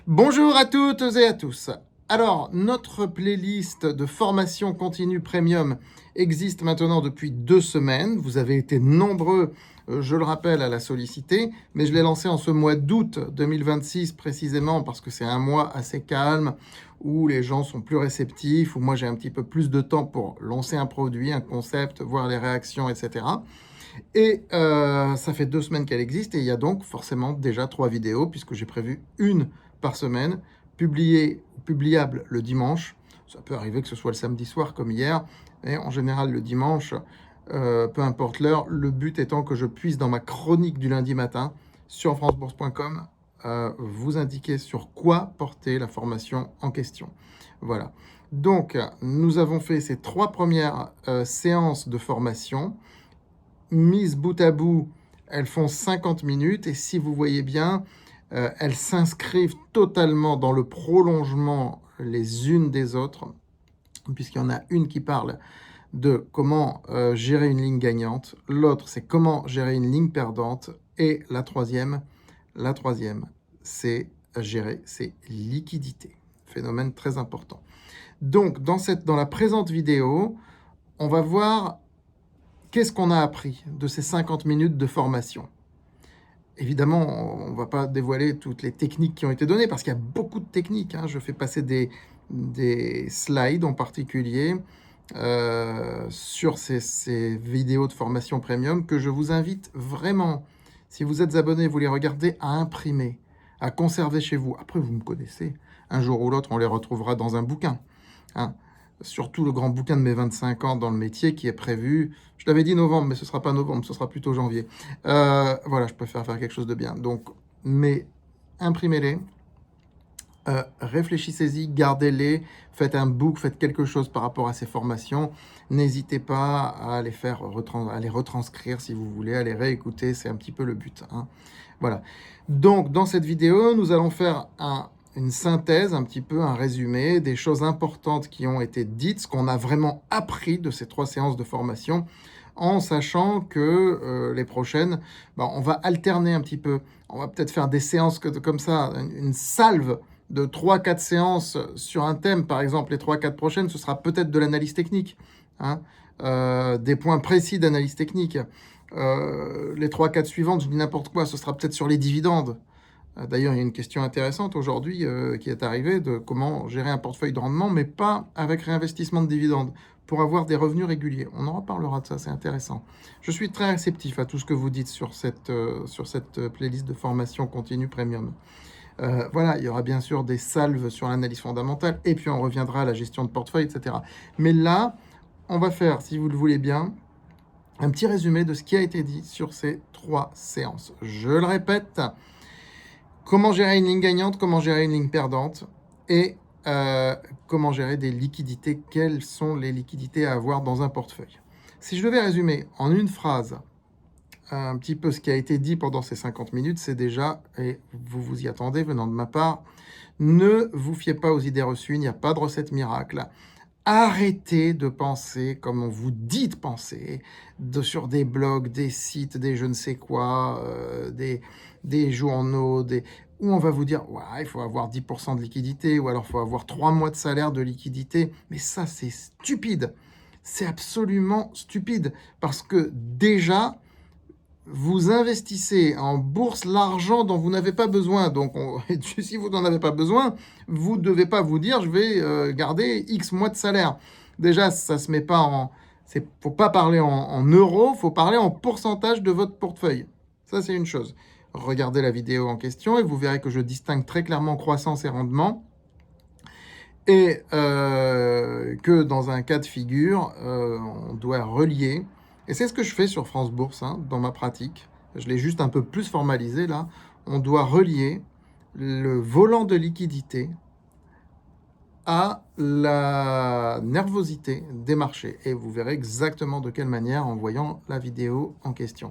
Bonjour à toutes et à tous. Alors, notre playlist de formation continue premium existe maintenant depuis 2 semaines. Vous avez été nombreux, je le rappelle, à la solliciter, mais je l'ai lancée en ce mois d'août 2026 précisément parce que c'est un mois assez calme où les gens sont plus réceptifs, où moi j'ai un petit peu plus de temps pour lancer un produit, un concept, voir les réactions, etc. Et ça fait 2 semaines qu'elle existe et il y a donc forcément déjà 3 vidéos puisque j'ai prévu une par semaine, publiable le dimanche. Ça peut arriver que ce soit le samedi soir comme hier, mais en général le dimanche, peu importe l'heure, le but étant que je puisse dans ma chronique du lundi matin sur francebourse.com vous indiquer sur quoi porter la formation en question. Voilà. Donc, nous avons fait ces 3 premières séances de formation mises bout à bout, elles font 50 minutes et si vous voyez bien, elles s'inscrivent totalement dans le prolongement les unes des autres, puisqu'il y en a une qui parle de comment gérer une ligne gagnante, l'autre c'est comment gérer une ligne perdante, et la troisième, c'est gérer ses liquidités. Phénomène très important. Donc, dans la présente vidéo, on va voir qu'est-ce qu'on a appris de ces 50 minutes de formation. Évidemment, on ne va pas dévoiler toutes les techniques qui ont été données, parce qu'il y a beaucoup de techniques, hein. Je fais passer des slides en particulier sur ces vidéos de formation premium que je vous invite vraiment, si vous êtes abonné, vous les regardez, à imprimer, à conserver chez vous. Après, vous me connaissez, un jour ou l'autre, on les retrouvera dans un bouquin, hein. Surtout le grand bouquin de mes 25 ans dans le métier qui est prévu, je l'avais dit novembre, mais ce ne sera pas novembre, ce sera plutôt janvier. Voilà, je préfère faire quelque chose de bien. Donc, mais imprimez-les, réfléchissez-y, gardez-les, faites un book, faites quelque chose par rapport à ces formations. N'hésitez pas à les faire à les retranscrire si vous voulez, à les réécouter, c'est un petit peu le but, hein. Voilà. Donc, dans cette vidéo, nous allons faire une synthèse, un petit peu un résumé des choses importantes qui ont été dites, ce qu'on a vraiment appris de ces 3 séances de formation, en sachant que les prochaines, on va alterner un petit peu. On va peut-être faire des séances comme ça, une salve de 3-4 séances sur un thème. Par exemple, les 3-4 prochaines, ce sera peut-être de l'analyse technique, hein, des points précis d'analyse technique. Les 3-4 suivantes, je dis n'importe quoi, ce sera peut-être sur les dividendes. D'ailleurs, il y a une question intéressante aujourd'hui qui est arrivée de comment gérer un portefeuille de rendement, mais pas avec réinvestissement de dividendes, pour avoir des revenus réguliers. On en reparlera de ça, c'est intéressant. Je suis très réceptif à tout ce que vous dites sur cette playlist de formation continue premium. Voilà, il y aura bien sûr des salves sur l'analyse fondamentale, et puis on reviendra à la gestion de portefeuille, etc. Mais là, on va faire, si vous le voulez bien, un petit résumé de ce qui a été dit sur ces 3 séances. Je le répète, comment gérer une ligne gagnante, comment gérer une ligne perdante, et comment gérer des liquidités, quelles sont les liquidités à avoir dans un portefeuille. Si je devais résumer en une phrase un petit peu ce qui a été dit pendant ces 50 minutes, c'est déjà, et vous vous y attendez venant de ma part, ne vous fiez pas aux idées reçues, il n'y a pas de recette miracle. Arrêtez de penser comme on vous dit de penser, sur des blogs, des sites, des je ne sais quoi, des journaux, où on va vous dire ouais, il faut avoir 10% de liquidité, ou alors il faut avoir 3 mois de salaire de liquidité. Mais ça, c'est stupide. C'est absolument stupide. Parce que déjà, vous investissez en bourse l'argent dont vous n'avez pas besoin. Donc, si vous n'en avez pas besoin, vous ne devez pas vous dire je vais garder X mois de salaire. Déjà, ça se met pas en... faut pas parler en euros, faut parler en pourcentage de votre portefeuille. Ça, c'est une chose. Regardez la vidéo en question et vous verrez que je distingue très clairement croissance et rendement. Et que dans un cas de figure, on doit relier. Et c'est ce que je fais sur France Bourse, hein, dans ma pratique. Je l'ai juste un peu plus formalisé là. On doit relier le volant de liquidité à la nervosité des marchés. Et vous verrez exactement de quelle manière en voyant la vidéo en question.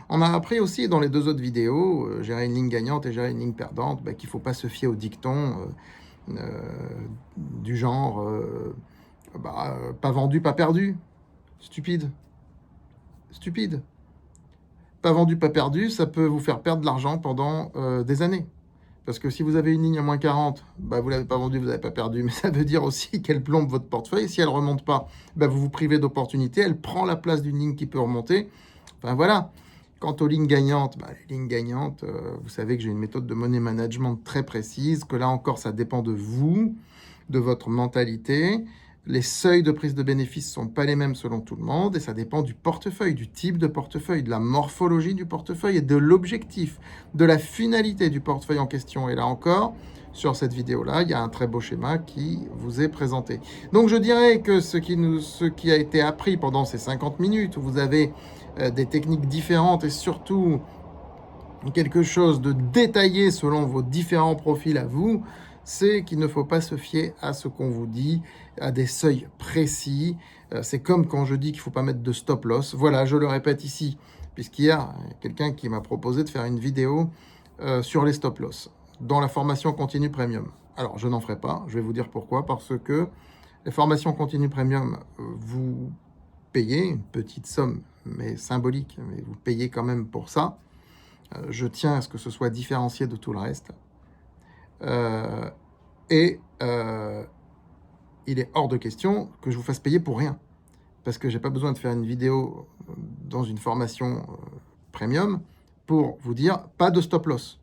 On a appris aussi dans les 2 autres vidéos, gérer une ligne gagnante et gérer une ligne perdante, qu'il ne faut pas se fier au dicton du genre pas vendu, pas perdu. Stupide. Pas vendu, pas perdu, ça peut vous faire perdre de l'argent pendant des années. Parce que si vous avez une ligne à moins 40, bah, vous ne l'avez pas vendue, vous n'avez pas perdu. Mais ça veut dire aussi qu'elle plombe votre portefeuille. Si elle ne remonte pas, bah, vous vous privez d'opportunités. Elle prend la place d'une ligne qui peut remonter. Enfin voilà. Quant aux lignes gagnantes, bah, les lignes gagnantes, vous savez que j'ai une méthode de money management très précise, que là encore, ça dépend de vous, de votre mentalité. Les seuils de prise de bénéfice ne sont pas les mêmes selon tout le monde et ça dépend du portefeuille, du type de portefeuille, de la morphologie du portefeuille et de l'objectif, de la finalité du portefeuille en question. Et là encore, sur cette vidéo-là, il y a un très beau schéma qui vous est présenté. Donc je dirais que ce qui a été appris pendant ces 50 minutes, où vous avez des techniques différentes et surtout quelque chose de détaillé selon vos différents profils à vous, c'est qu'il ne faut pas se fier à ce qu'on vous dit, à des seuils précis. C'est comme quand je dis qu'il ne faut pas mettre de stop loss. Voilà, je le répète ici, puisqu'hier, il y a quelqu'un qui m'a proposé de faire une vidéo sur les stop loss dans la formation continue premium. Alors, je n'en ferai pas, je vais vous dire pourquoi. Parce que les formations continue premium, vous payez une petite somme, mais symbolique, mais vous payez quand même pour ça. Je tiens à ce que ce soit différencié de tout le reste. Il est hors de question que je vous fasse payer pour rien. Parce que je n'ai pas besoin de faire une vidéo dans une formation premium pour vous dire pas de stop loss.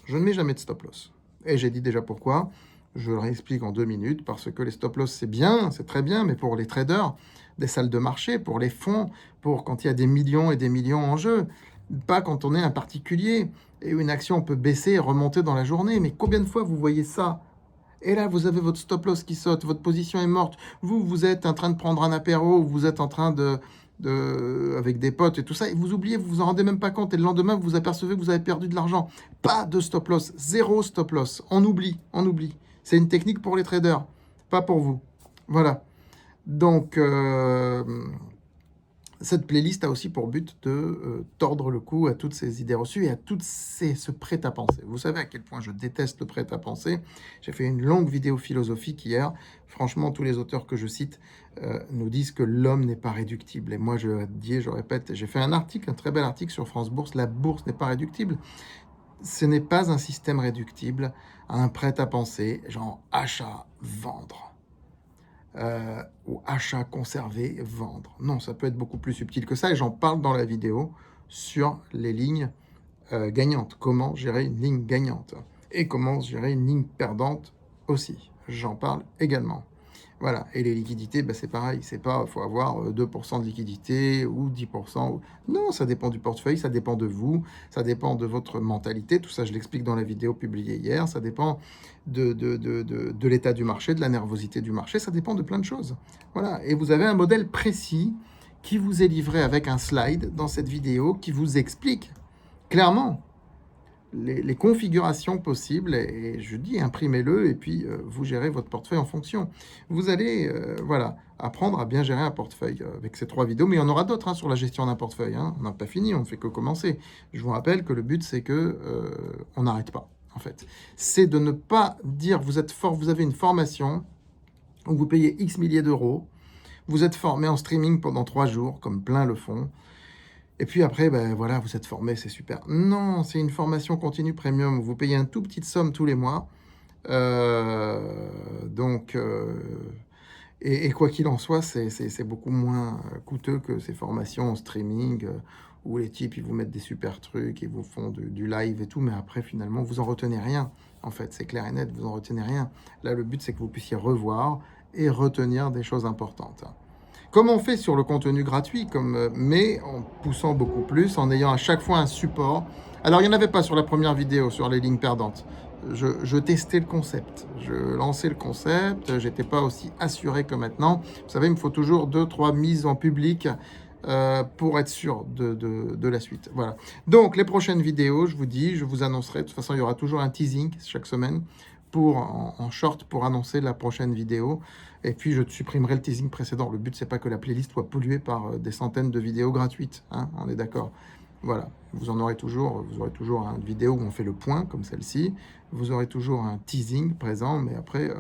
Je ne mets jamais de stop loss. Et j'ai dit déjà pourquoi. Je le réexplique en 2 minutes. Parce que les stop loss, c'est bien, c'est très bien, mais pour les traders, des salles de marché, pour les fonds, pour quand il y a des millions et des millions en jeu, pas quand on est un particulier. Et une action peut baisser et remonter dans la journée. Mais combien de fois vous voyez ça? Et là, vous avez votre stop loss qui saute, votre position est morte. Vous êtes en train de prendre un apéro, vous êtes en train avec des potes et tout ça, et vous oubliez, vous vous en rendez même pas compte. Et le lendemain, vous vous apercevez que vous avez perdu de l'argent. Pas de stop loss, zéro stop loss. On oublie, on oublie. C'est une technique pour les traders, pas pour vous. Voilà. Donc, cette playlist a aussi pour but de tordre le cou à toutes ces idées reçues et à ce prêt-à-penser. Vous savez à quel point je déteste le prêt-à-penser. J'ai fait une longue vidéo philosophique hier. Franchement, tous les auteurs que je cite nous disent que l'homme n'est pas réductible. Et moi, je dis et je répète, j'ai fait un article, un très bel article sur France Bourse. La bourse n'est pas réductible. Ce n'est pas un système réductible à un prêt-à-penser, genre achat, vendre. Ou achat, conserver, vendre. Non, ça peut être beaucoup plus subtil que ça et j'en parle dans la vidéo sur les lignes gagnantes. Comment gérer une ligne gagnante et comment gérer une ligne perdante aussi. J'en parle également. Voilà, et les liquidités, bah, c'est pareil, c'est pas, faut avoir 2% de liquidité ou 10%. Non, ça dépend du portefeuille, ça dépend de vous, ça dépend de votre mentalité, tout ça je l'explique dans la vidéo publiée hier, ça dépend de l'état du marché, de la nervosité du marché, ça dépend de plein de choses. Voilà, et vous avez un modèle précis qui vous est livré avec un slide dans cette vidéo qui vous explique clairement les configurations possibles, et je dis imprimez-le et puis vous gérez votre portefeuille en fonction. Vous allez voilà, apprendre à bien gérer un portefeuille avec ces 3 vidéos, mais il y en aura d'autres sur la gestion d'un portefeuille. On n'a pas fini, on ne fait que commencer. Je vous rappelle que le but, c'est que on n'arrête pas, en fait. C'est de ne pas dire vous êtes fort, vous avez une formation où vous payez X milliers d'euros, vous êtes formé en streaming pendant 3 jours, comme plein le font. Et puis après, ben voilà, vous êtes formé, c'est super. Non, c'est une formation continue premium. Vous payez une toute petite somme tous les mois. Et quoi qu'il en soit, c'est beaucoup moins coûteux que ces formations en streaming où les types, ils vous mettent des super trucs, ils vous font du live et tout. Mais après, finalement, vous en retenez rien. En fait, c'est clair et net, vous en retenez rien. Là, le but, c'est que vous puissiez revoir et retenir des choses importantes. Comme on fait sur le contenu gratuit, mais en poussant beaucoup plus, en ayant à chaque fois un support. Alors, il n'y en avait pas sur la première vidéo, sur les lignes perdantes. Je testais le concept, je lançais le concept, j'étais pas aussi assuré que maintenant. Vous savez, il me faut toujours 2-3 mises en public pour être sûr de la suite. Voilà. Donc, les prochaines vidéos, je vous dis, je vous annoncerai. De toute façon, il y aura toujours un teasing chaque semaine en short pour annoncer la prochaine vidéo. Et puis, je supprimerai le teasing précédent. Le but, c'est pas que la playlist soit polluée par des centaines de vidéos gratuites. On est d'accord. Voilà, vous aurez toujours une vidéo où on fait le point, comme celle-ci. Vous aurez toujours un teasing présent, mais après,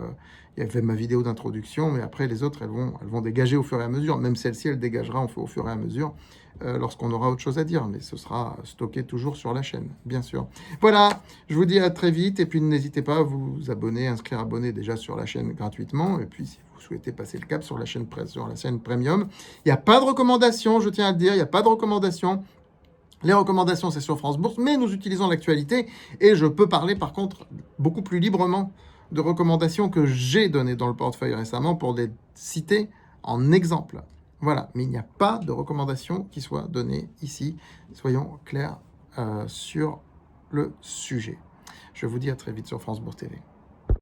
il y avait ma vidéo d'introduction, mais après, les autres, elles vont dégager au fur et à mesure. Même celle-ci, elle dégagera au fur et à mesure. lorsqu'on aura autre chose à dire, mais ce sera stocké toujours sur la chaîne, bien sûr. Voilà, je vous dis à très vite, et puis n'hésitez pas à vous abonner, inscrire, abonner déjà sur la chaîne gratuitement, et puis si vous souhaitez passer le cap sur la chaîne premium, il n'y a pas de recommandation, je tiens à le dire, il n'y a pas de recommandation. Les recommandations, c'est sur France Bourse, mais nous utilisons l'actualité et je peux parler par contre beaucoup plus librement de recommandations que j'ai données dans le portefeuille récemment pour les citer en exemple. Voilà, mais il n'y a pas de recommandations qui soient données ici. Soyons clairs sur le sujet. Je vous dis à très vite sur France Bourse TV.